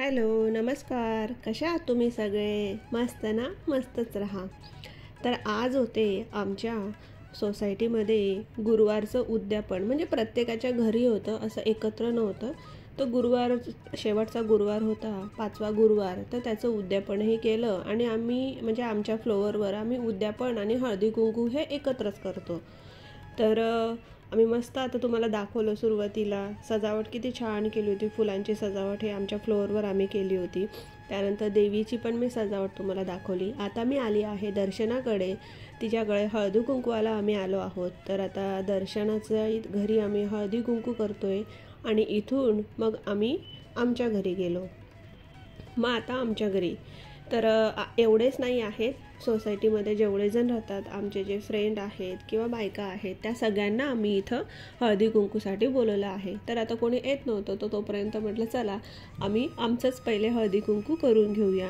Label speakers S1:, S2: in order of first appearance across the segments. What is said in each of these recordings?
S1: Hello, नमस्कार. कशा आहात तुम्ही सगळे? मस्त ना? मस्तच राहा. तर आज होते आमच्या सोसायटीमध्ये गुरुवारचं उद्यापन. म्हणजे प्रत्येकाच्या घरी होतं, असं एकत्र नव्हतं. तो गुरुवार शेवटचा गुरुवार होता, 5वा गुरुवार. तर त्याचं उद्यापनही केलं आणि आम्ही म्हणजे आमच्या फ्लोअरवर आम्ही उद्यापन आणि हळदी-कुंकू हे एकत्रच करतो. तर आम्ही मस्त आता तुम्हाला दाखवलं सुरुवातीला सजावट किती छान केली होती. फुलांची सजावट हे आमच्या फ्लोअरवर आम्ही केली होती. त्यानंतर देवीची पण मी सजावट तुम्हाला दाखवली. आता मी आली आहे दर्शनाकडे. तिच्याकडे हळदी कुंकवाला आम्ही आलो आहोत. तर आता दर्शनाच्या घरी आम्ही हळदी कुंकू करतोय आणि इथून मग आम्ही आमच्या घरी गेलो. मग आता आमच्या घरी तर एवढेच नाही आहेत. सोसायटीमध्ये जेवढे जण राहतात, आमचे जे फ्रेंड आहेत किंवा बायका आहेत, त्या सगळ्यांना आम्ही इथं हळदी कुंकूसाठी बोलवलं आहे. तर आता कोणी येत नव्हतं, तर तोपर्यंत म्हटलं चला आम्ही आमचंच पहिले हळदी कुंकू करून घेऊया.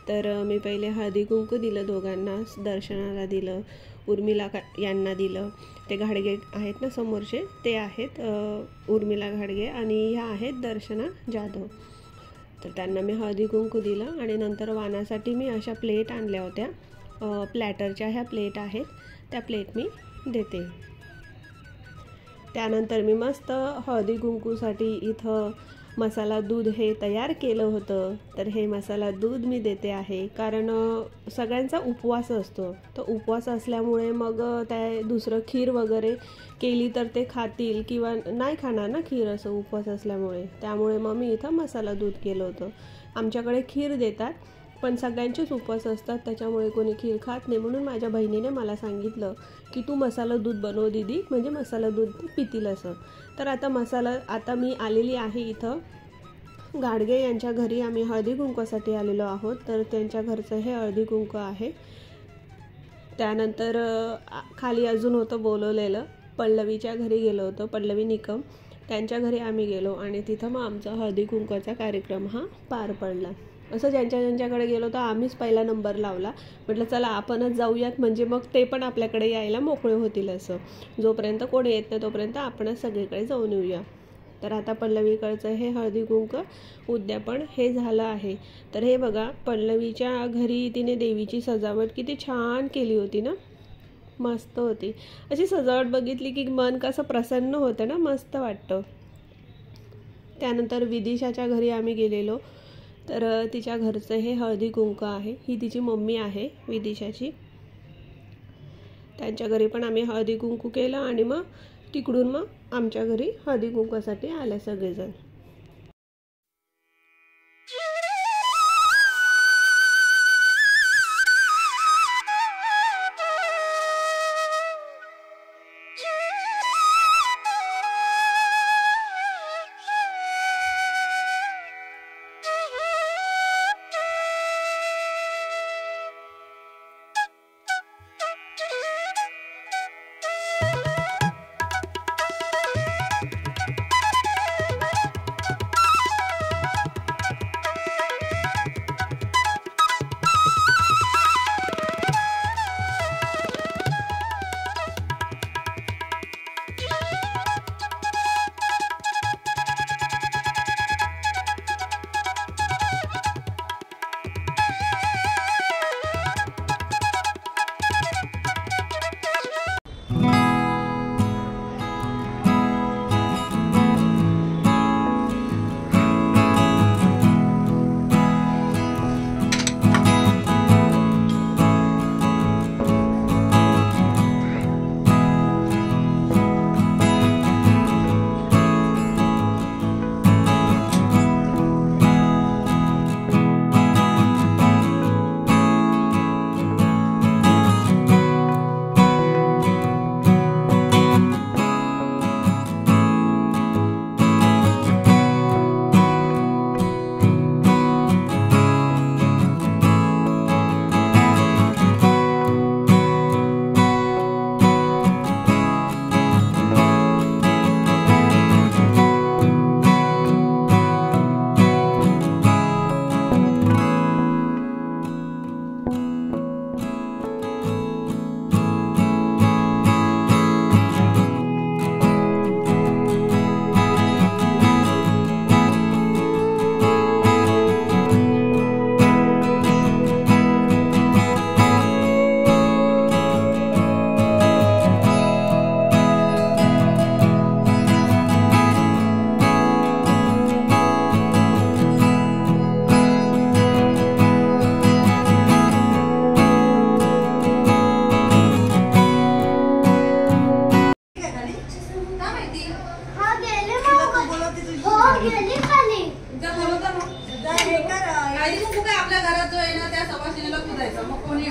S1: तर मी पहिले हळदी कुंकू दिलं दोघांना. दर्शनाला दिलं, उर्मिला यांना दिलं. ते घाडगे आहेत ना समोरचे, ते आहेत उर्मिला घाडगे आणि ह्या आहेत दर्शना जाधव. तर त्यांना मी हळदी कुंकू दिलं आणि नंतर वाणासाठी मी अशा प्लेट आणल्या होत्या. प्लॅटरच्या ह्या प्लेट आहेत, त्या प्लेट मी देते. त्यानंतर मी मस्त हळदी कुंकूसाठी इथं मसाला दूध हे तयार केलं होतं. तर हे मसाला दूध मी देते आहे, कारण सगळ्यांचा उपवास असतो. तर उपवास असल्यामुळे मग त्या दुसरं खीर वगैरे केली तर ते खातील किंवा नाही खाणार ना खीर, असं उपवास असल्यामुळे. त्यामुळे मग मी इथं मसाला दूध केलं होतं. आमच्याकडे खीर देतात, पण सगळ्यांचेच उपवास असतात, त्याच्यामुळे कोणी खीर खात नाही. म्हणून माझ्या बहिणीने मला सांगितलं की तू मसाला दूध बनव दीदी, म्हणजे मसाला दूध पितील असं. तर आता मी आलेली आहे इथं गाडगे यांच्या घरी. आम्ही हळदी कुंकवासाठी आलेलो आहोत. तर त्यांच्या घरचं हे हळदी कुंकू आहे. त्यानंतर खाली अजून होतं बोलवलेलं, पल्लवीच्या घरी गेलो होतो, पल्लवी निकम त्यांच्या घरी आम्ही गेलो आणि तिथं मग आमचा हळदी कुंकवाचा कार्यक्रम हा पार पडला. असं ज्यांच्याकडे गेलो तर आम्हीच पहिला नंबर लावला. म्हटलं चला आपणच जाऊयात, म्हणजे मग ते पण आपल्याकडे यायला मोकळे होतील. असं जोपर्यंत कोणी येत नाही तोपर्यंत आपणच सगळीकडे जाऊन येऊया. तर आता पल्लवीकडचं हे हळदी कुंकू उद्यापन हे झालं आहे. तर हे बघा, पल्लवीच्या घरी तिने देवीची सजावट किती छान केली होती ना, मस्त होती. अशी सजावट बघितली की मन कसं प्रसन्न होतं ना, मस्त वाटतं. त्यानंतर विदिशाच्या घरी आम्ही गेलेलो. तर तिच्या घरचं हे हळदी कुंकू आहे. ही तिची मम्मी आहे विदिशाची. त्यांच्या घरी पण आम्ही हळदी कुंकू केलं आणि मग तिकडून मग आमच्या घरी हळदी कुंकवासाठी आले सगळेजण.
S2: आपल्या घरात जो आहे ना त्या सवासिनीला पुजायचं, मग कोणी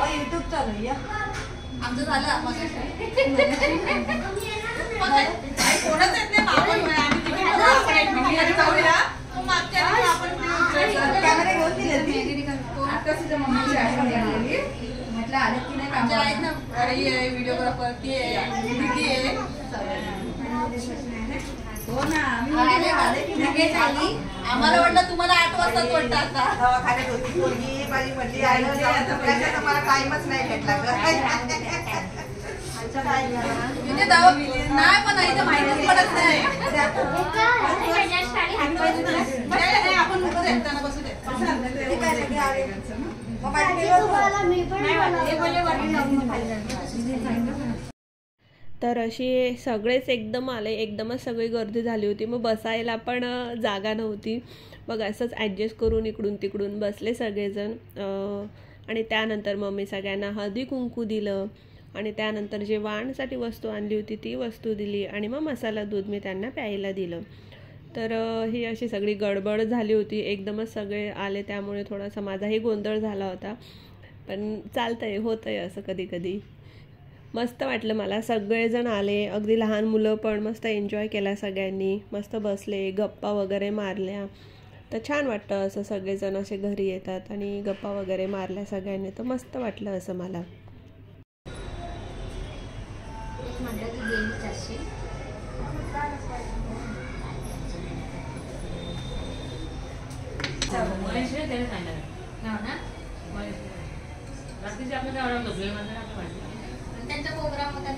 S2: युट्यूब चालू या आमचं झालं कोणच येत नाही कॅमेरा घेऊन दिले मम्मीची म्हटलं आले की नाही आमच्या आहेत ना व्हिडिओग्राफर ती आहे हो ना आम्हाला वाटलं तुम्हाला 8 वाजताच वाटतं आता दवाखान्यात होती मुलगी माझी म्हटली मला टाइमच नाही भेटला नाही पण इथं माहितीच पडत नाही आपण बसू दे
S1: तर अशी सगळेच एकदम आले, एकदमच सगळी गर्दी झाली होती. मग बसायला पण जागा नव्हती. मग असंच ॲडजस्ट करून इकडून तिकडून बसले सगळेजण. आणि त्यानंतर मम्मी सगळ्यांना हळदी कुंकू दिलं आणि त्यानंतर जे वाणसाठी वस्तू आणली होती ती वस्तू दिली आणि मग मसाला दूध मी त्यांना प्यायला दिलं. तर ही अशी सगळी गडबड झाली होती, एकदमच सगळे आले त्यामुळे थोडासा माझाही गोंधळ झाला होता. पण चालतंय, होतंय असं कधी कधी. मस्त वाटलं मला, सगळेजण आले, अगदी लहान मुलं पण मस्त एन्जॉय केला सगळ्यांनी, मस्त बसले, गप्पा वगैरे मारल्या. तर छान वाटतं असं सगळेजण असे घरी येतात आणि गप्पा वगैरे मारल्या सगळ्यांनी, तर मस्त वाटलं असं मला.
S2: त्यांचा प्रोग्राम होता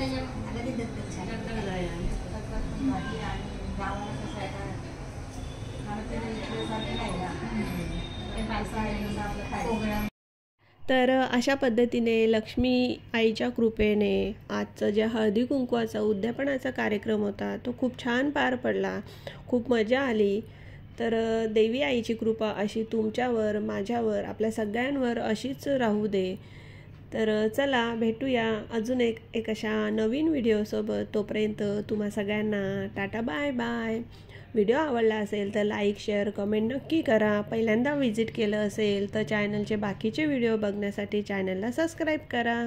S1: तर अशा पद्धतीने लक्ष्मी आईच्या कृपेने आजचं जे हळदी कुंकवाचा उद्यापनाचा कार्यक्रम होता तो खूप छान पार पडला, खूप मजा आली. तर देवी आईची कृपा अशी तुमच्यावर, माझ्यावर, आपल्या सगळ्यांवर अशीच राहू दे. तर चला भेटूया अजून एक अशा नवीन व्हिडिओसोबत. तोपर्यंत तुम्हा सगळ्यांना टाटा, बाय बाय. व्हिडिओ आवडला असेल तर लाईक, शेअर, कमेंट नक्की करा. पहिल्यांदा व्हिजिट केलं असेल तर चॅनलचे बाकीचे व्हिडिओ बघण्यासाठी चॅनलला सबस्क्राईब करा.